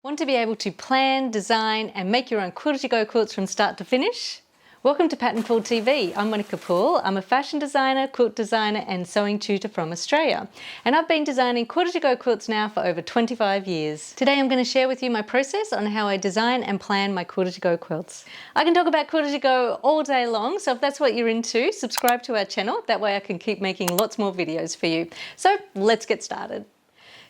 Want to be able to plan, design and make your own quilt-as-you-go quilts from start to finish? Welcome to Pattern Poole TV. I'm Monica Poole. I'm a fashion designer, quilt designer and sewing tutor from Australia. And I've been designing quilt-as-you-go quilts now for over 25 years. Today I'm going to share with you my process on how I design and plan my quilt-as-you-go quilts. I can talk about quilt-as-you-go all day long, so if that's what you're into, subscribe to our channel. That way I can keep making lots more videos for you. So let's get started.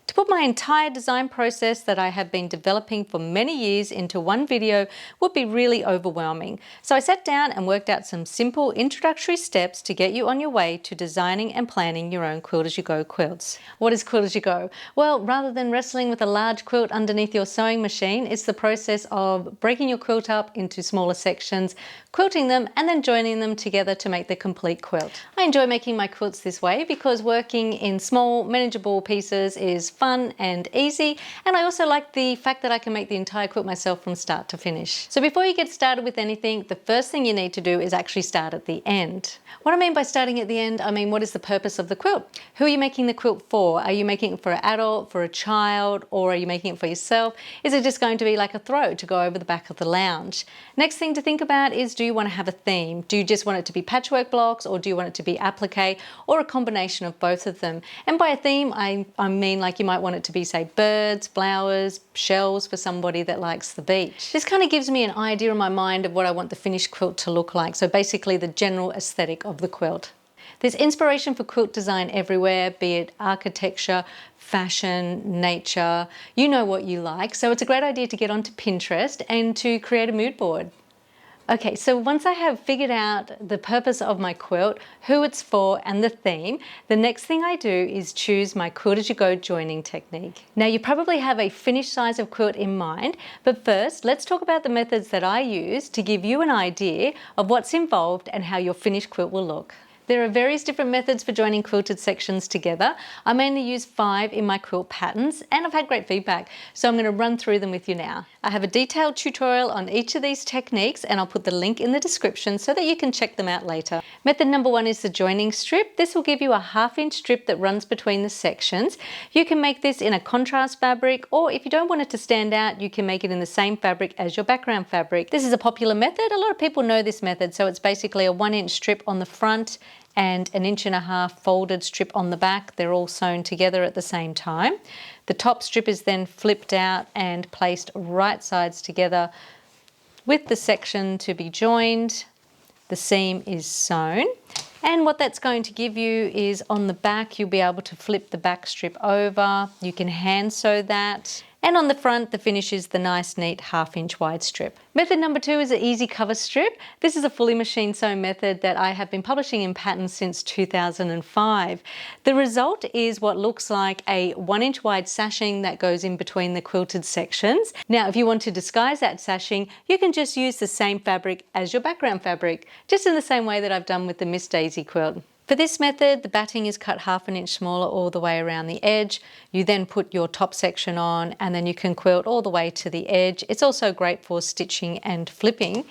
To put my entire design process that I have been developing for many years into one video would be really overwhelming. So I sat down and worked out some simple introductory steps to get you on your way to designing and planning your own quilt-as-you-go quilts. What is quilt-as-you-go? Well, rather than wrestling with a large quilt underneath your sewing machine, it's the process of breaking your quilt up into smaller sections, quilting them and then joining them together to make the complete quilt. I enjoy making my quilts this way because working in small, manageable pieces is fun and easy, and I also like the fact that I can make the entire quilt myself from start to finish. So before you get started with anything, the first thing you need to do is actually start at the end. What I mean by starting at the end, I mean what is the purpose of the quilt? Who are you making the quilt for? Are you making it for an adult, for a child, or are you making it for yourself? Is it just going to be like a throw to go over the back of the lounge? Next thing to think about is, do you want to have a theme? Do you just want it to be patchwork blocks, or do you want it to be applique, or a combination of both of them? And by a theme, I mean like you might want it to be, say, birds, flowers, shells for somebody that likes the beach. This kind of gives me an idea in my mind of what I want the finished quilt to look like. So basically the general aesthetic of the quilt. There's inspiration for quilt design everywhere, be it architecture, fashion, nature, you know what you like. So it's a great idea to get onto Pinterest and to create a mood board. Okay, so once I have figured out the purpose of my quilt, who it's for and the theme, the next thing I do is choose my quilt-as-you-go joining technique. Now you probably have a finished size of quilt in mind, but first let's talk about the methods that I use to give you an idea of what's involved and how your finished quilt will look. There are various different methods for joining quilted sections together. I mainly use 5 in my quilt patterns and I've had great feedback, so I'm going to run through them with you now. I have a detailed tutorial on each of these techniques and I'll put the link in the description so that you can check them out later. Method number 1 is the joining strip. This will give you a 1/2 inch strip that runs between the sections. You can make this in a contrast fabric, or if you don't want it to stand out, you can make it in the same fabric as your background fabric. This is a popular method. A lot of people know this method, so it's basically a 1 inch strip on the front and an 1.5 inch folded strip on the back. They're all sewn together at the same time. The top strip is then flipped out and placed right sides together with the section to be joined. The seam is sewn. And what that's going to give you is, on the back, you'll be able to flip the back strip over. You can hand sew that. And on the front, the finish is the nice, neat 1/2 inch wide strip. Method number 2 is an easy cover strip. This is a fully machine sewn method that I have been publishing in patterns since 2005. The result is what looks like a 1 inch wide sashing that goes in between the quilted sections. Now, if you want to disguise that sashing, you can just use the same fabric as your background fabric, just in the same way that I've done with the Miss Daisy quilt. For this method, the batting is cut 1/2 inch smaller all the way around the edge. You then put your top section on and then you can quilt all the way to the edge. It's also great for stitching and flipping.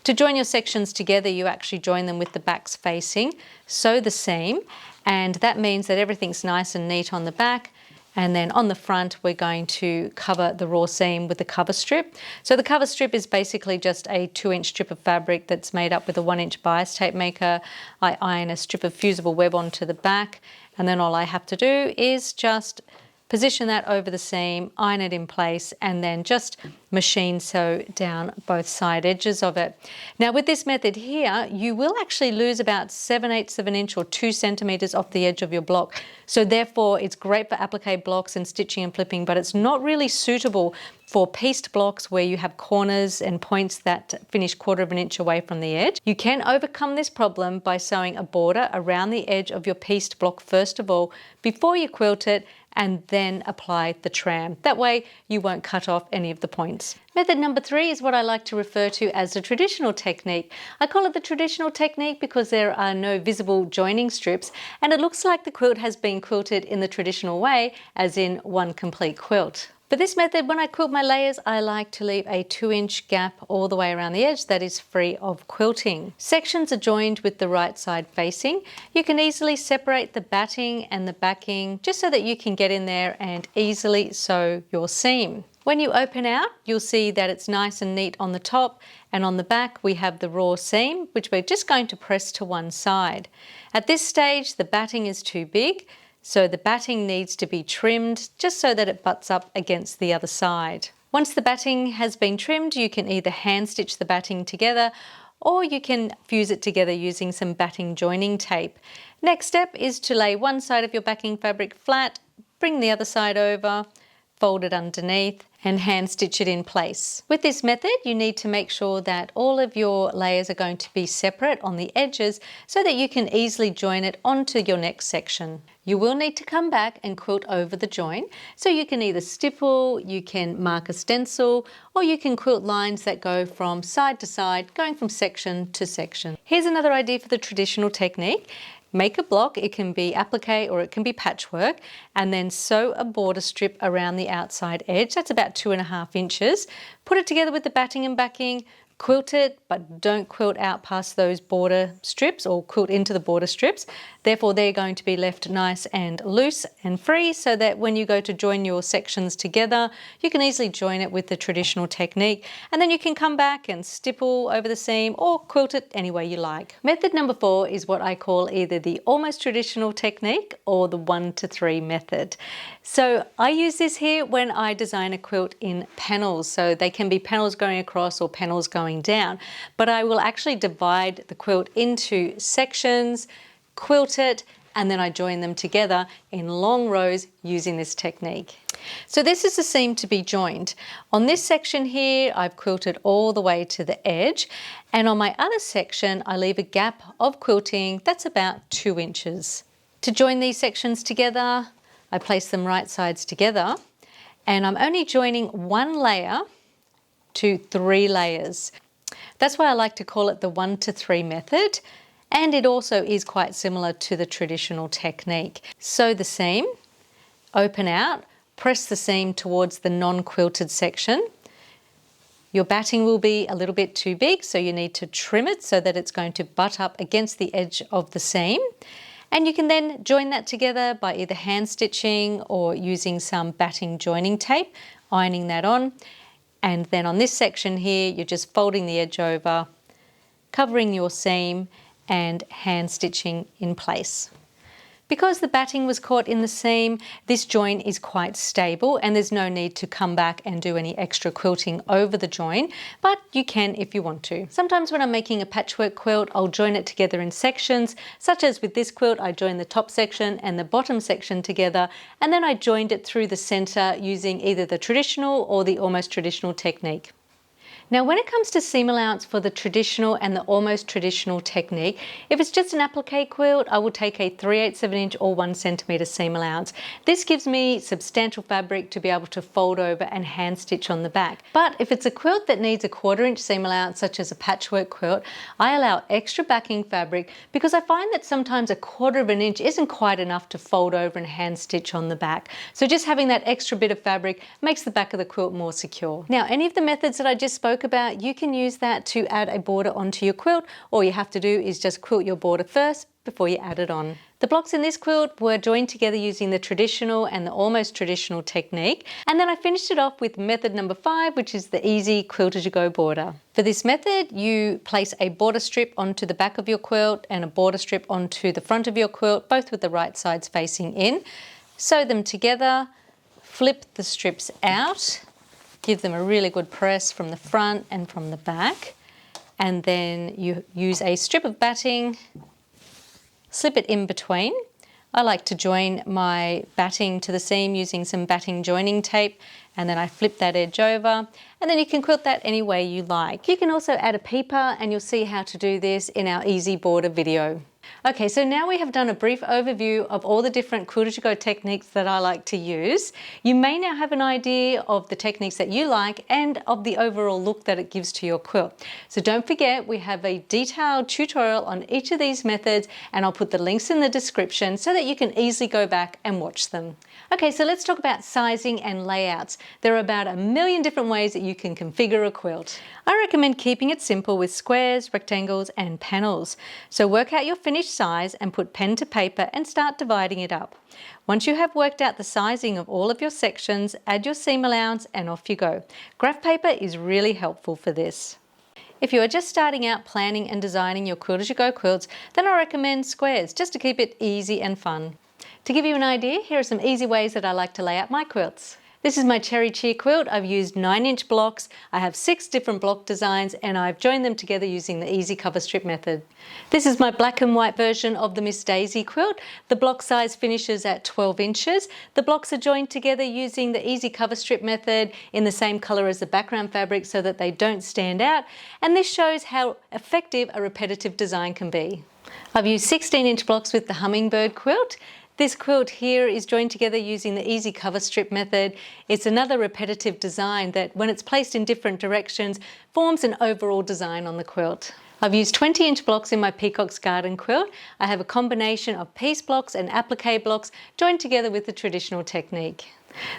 To join your sections together, you actually join them with the backs facing, sew the seam, and that means that everything's nice and neat on the back. And then on the front, we're going to cover the raw seam with the cover strip. So the cover strip is basically just a 2 inch strip of fabric that's made up with a 1 inch bias tape maker. I iron a strip of fusible web onto the back, and then all I have to do is just position that over the seam, iron it in place, and then just machine sew down both side edges of it. Now with this method here, you will actually lose about 7/8 of an inch or 2 centimeters off the edge of your block. So therefore it's great for applique blocks and stitching and flipping, but it's not really suitable for pieced blocks where you have corners and points that finish 1/4 of an inch away from the edge. You can overcome this problem by sewing a border around the edge of your pieced block first of all, before you quilt it, and then apply the tram. That way you won't cut off any of the points. Method number 3 is what I like to refer to as the traditional technique. I call it the traditional technique because there are no visible joining strips and it looks like the quilt has been quilted in the traditional way, as in one complete quilt. For this method, when I quilt my layers, I like to leave a 2 inch gap all the way around the edge that is free of quilting. Sections are joined with the right side facing. You can easily separate the batting and the backing just so that you can get in there and easily sew your seam. When you open out, you'll see that it's nice and neat on the top, and on the back we have the raw seam, which we're just going to press to one side. At this stage, the batting is too big, so the batting needs to be trimmed just so that it butts up against the other side. Once the batting has been trimmed, you can either hand stitch the batting together or you can fuse it together using some batting joining tape. Next step is to lay one side of your backing fabric flat, bring the other side over, fold it underneath and hand stitch it in place. With this method, you need to make sure that all of your layers are going to be separate on the edges so that you can easily join it onto your next section. You will need to come back and quilt over the join, so you can either stipple, you can mark a stencil, or you can quilt lines that go from side to side, going from section to section. Here's another idea for the traditional technique. Make a block, it can be applique or it can be patchwork, and then sew a border strip around the outside edge. That's about 2.5 inches. Put it together with the batting and backing, quilt it, but don't quilt out past those border strips or quilt into the border strips. Therefore, they're going to be left nice and loose and free so that when you go to join your sections together, you can easily join it with the traditional technique. And then you can come back and stipple over the seam or quilt it any way you like. Method number 4 is what I call either the almost traditional technique or the 1 to 3 method. So I use this here when I design a quilt in panels. So they can be panels going across or panels going down, but I will actually divide the quilt into sections, quilt it, and then I join them together in long rows using this technique. So this is the seam to be joined. On this section here, I've quilted all the way to the edge, and on my other section, I leave a gap of quilting that's about 2 inches. To join these sections together, I place them right sides together, and I'm only joining 1 layer to 3 layers. That's why I like to call it the 1 to 3 method, and it also is quite similar to the traditional technique. Sew the seam, open out, press the seam towards the non-quilted section. Your batting will be a little bit too big, so you need to trim it so that it's going to butt up against the edge of the seam. And you can then join that together by either hand stitching or using some batting joining tape, ironing that on. And then on this section here, you're just folding the edge over, covering your seam and hand stitching in place. Because the batting was caught in the seam, this join is quite stable and there's no need to come back and do any extra quilting over the join, but you can if you want to. Sometimes when I'm making a patchwork quilt, I'll join it together in sections, such as with this quilt, I joined the top section and the bottom section together, and then I joined it through the center using either the traditional or the almost traditional technique. Now, when it comes to seam allowance for the traditional and the almost traditional technique, if it's just an applique quilt, I will take a 3/8 of an inch or 1 centimeter seam allowance. This gives me substantial fabric to be able to fold over and hand stitch on the back. But if it's a quilt that needs a 1/4 inch seam allowance, such as a patchwork quilt, I allow extra backing fabric because I find that sometimes a 1/4 of an inch isn't quite enough to fold over and hand stitch on the back. So just having that extra bit of fabric makes the back of the quilt more secure. Now, any of the methods that I just spoke about, you can use that to add a border onto your quilt. All you have to do is just quilt your border first before you add it on. The blocks in this quilt were joined together using the traditional and the almost traditional technique, and then I finished it off with method number 5, which is the easy quilt-as-you-go border. For this method, you place a border strip onto the back of your quilt and a border strip onto the front of your quilt, both with the right sides facing in. Sew them together, flip the strips out, give them a really good press from the front and from the back, and then you use a strip of batting, slip it in between. I like to join my batting to the seam using some batting joining tape, and then I flip that edge over, and then you can quilt that any way you like. You can also add a peeper, and you'll see how to do this in our easy border video. Okay, so now we have done a brief overview of all the different quilt-as-you-go techniques that I like to use. You may now have an idea of the techniques that you like and of the overall look that it gives to your quilt. So don't forget, we have a detailed tutorial on each of these methods, and I'll put the links in the description so that you can easily go back and watch them. Okay, so let's talk about sizing and layouts. There are about 1 million different ways that you can configure a quilt. I recommend keeping it simple with squares, rectangles, and panels. So work out your finished finished size and put pen to paper and start dividing it up. Once you have worked out the sizing of all of your sections, add your seam allowance and off you go. Graph paper is really helpful for this. If you are just starting out planning and designing your quilt-as-you-go quilts, then I recommend squares just to keep it easy and fun. To give you an idea, here are some easy ways that I like to lay out my quilts. This is my cherry cheer quilt. I've used 9-inch blocks. I have 6 different block designs and I've joined them together using the easy cover strip method. This is my black and white version of the Miss Daisy quilt. The block size finishes at 12 inches. The blocks are joined together using the easy cover strip method in the same color as the background fabric so that they don't stand out. And this shows how effective a repetitive design can be. I've used 16-inch blocks with the hummingbird quilt. This quilt here is joined together using the easy cover strip method. It's another repetitive design that, when it's placed in different directions, forms an overall design on the quilt. I've used 20-inch blocks in my Peacock's Garden quilt. I have a combination of piece blocks and applique blocks joined together with the traditional technique.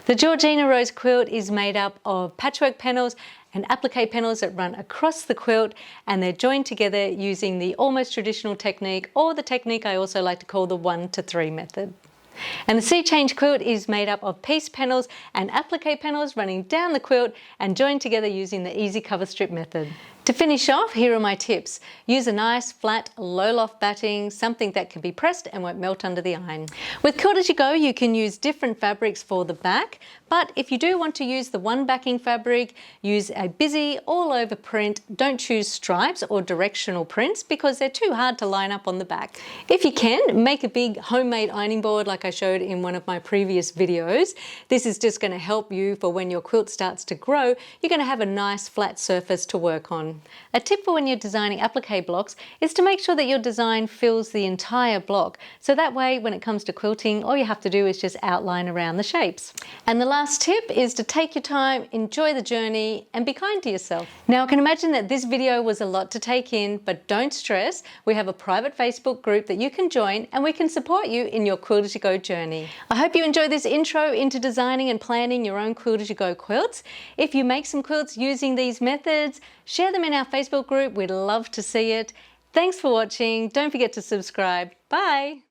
The Georgina Rose quilt is made up of patchwork panels and applique panels that run across the quilt, and they're joined together using the almost traditional technique, or the technique I also like to call the 1 to 3 method. And the Sea Change quilt is made up of piece panels and applique panels running down the quilt and joined together using the easy cover strip method. To finish off, here are my tips. Use a nice, flat, low loft batting, something that can be pressed and won't melt under the iron. With Quilt-as-you-go, you can use different fabrics for the back, but if you do want to use the one backing fabric, use a busy all-over print. Don't choose stripes or directional prints because they're too hard to line up on the back. If you can, make a big homemade ironing board like I showed in one of my previous videos. This is just going to help you for when your quilt starts to grow, you're going to have a nice flat surface to work on. A tip for when you're designing applique blocks is to make sure that your design fills the entire block. So that way, when it comes to quilting, all you have to do is just outline around the shapes. And the last tip is to take your time, enjoy the journey, and be kind to yourself. Now, I can imagine that this video was a lot to take in, but don't stress. We have a private Facebook group that you can join and we can support you in your Quilt-as-you-go journey. I hope you enjoyed this intro into designing and planning your own Quilt-as-you-go quilts. If you make some quilts using these methods, share them in our Facebook group. We'd love to see it. Thanks for watching. Don't forget to subscribe. Bye.